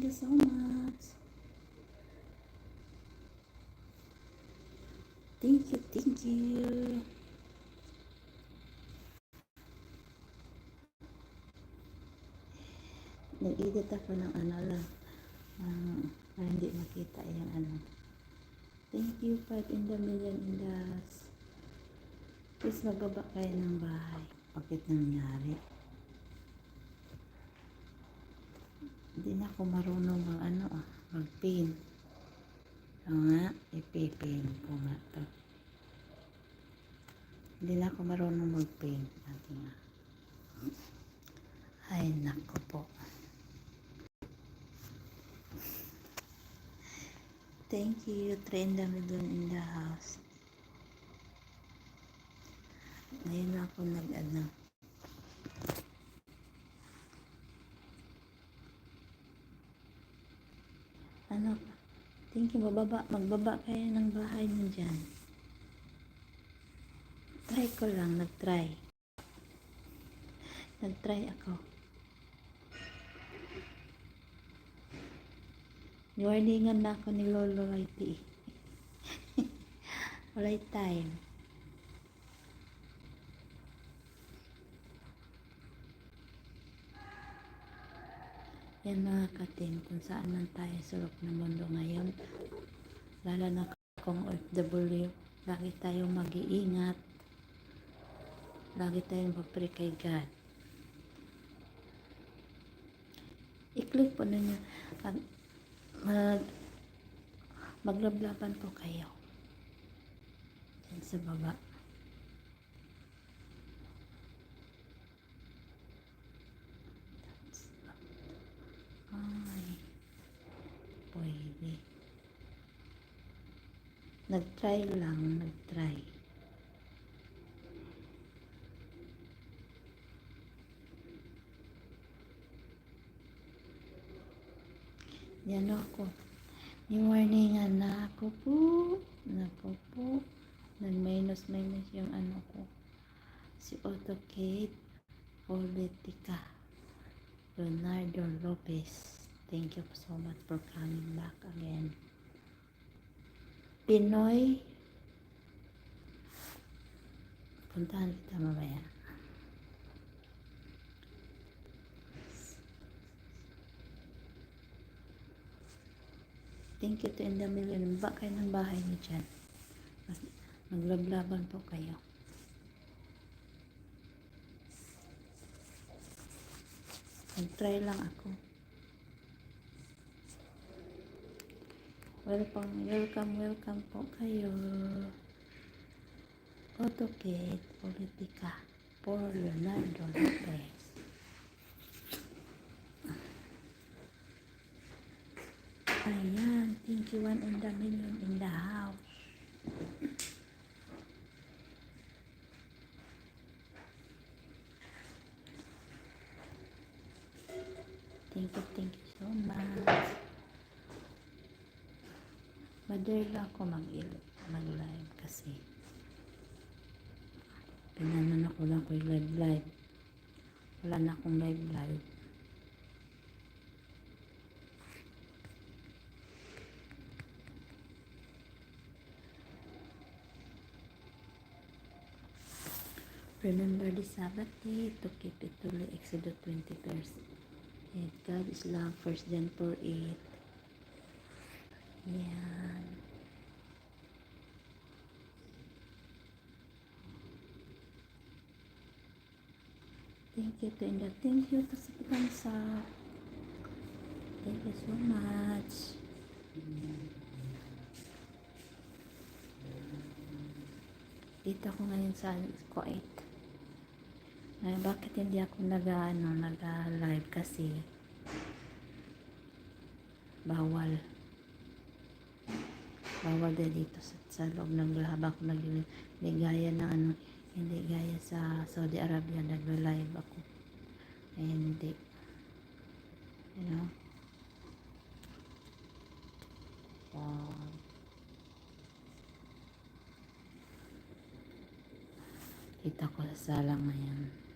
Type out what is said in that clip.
you so much. Thank you, thank you. Nag-edit ako ng ano lang. Hindi makita yung ano. Thank you, 5 in the million in the house. Please magbaba kayo ng bahay. Bakit nangyari? Hindi na ako marunong mag-pin. Nga, ipipin ko nga to. Hindi na ako marunong mag-pin. Ay, nako po. Thank you, 3 in the million in the house. Ngayon ako nag-ano. Thank you, magbaba kayo ng bahay nyo dyan. Try ko lang, nag-try ako. Warningan na ako ni Lolo Whitey. Walay time. Yan mga katim, kung saan man tayo sulok ng mundo ngayon, lalo na kung OFW, lagi tayong mag-iingat, lagi tayong mag-pray kay God. I-click po ninyo, maglablaban po kayo dyan sa baba. Ay, pwede. Nag-try lang, nag-try. Yan ako. Yung warningan na ako po. Nag-minus yung ano ko. Si AutoCAD Politica. Leonardo Lopez. Thank you so much for coming back again. Pinoy. Puntahan kita mamaya. Thank you to in the million. Ba kayo ng bahay niyo dyan. Maglablaban po kayo. Nag-try lang ako. Welcome po kayo. AutoCAD Politica for Leonardo Lopez. Ayan, thank you 1 in the million in the house. Thank you so much. Madali lang ako mag-live kasi pinanan ako lang ko yung live. Wala na akong live. Remember the Sabbath day to keep it holy. Exodus 20:1. And God is love. 1 John 4:8. Yan. Thank you to Inda. Thank you to sa Pitansa. Thank you so much. Dito ako ngayon sa Kuwait. Bakit hindi ako nag-live kasi bawal din dito sa loob ng lab ako hindi gaya ng hindi gaya sa Saudi Arabia nag-live ako. Hindi, you know. Kita ko sa sala ngayon.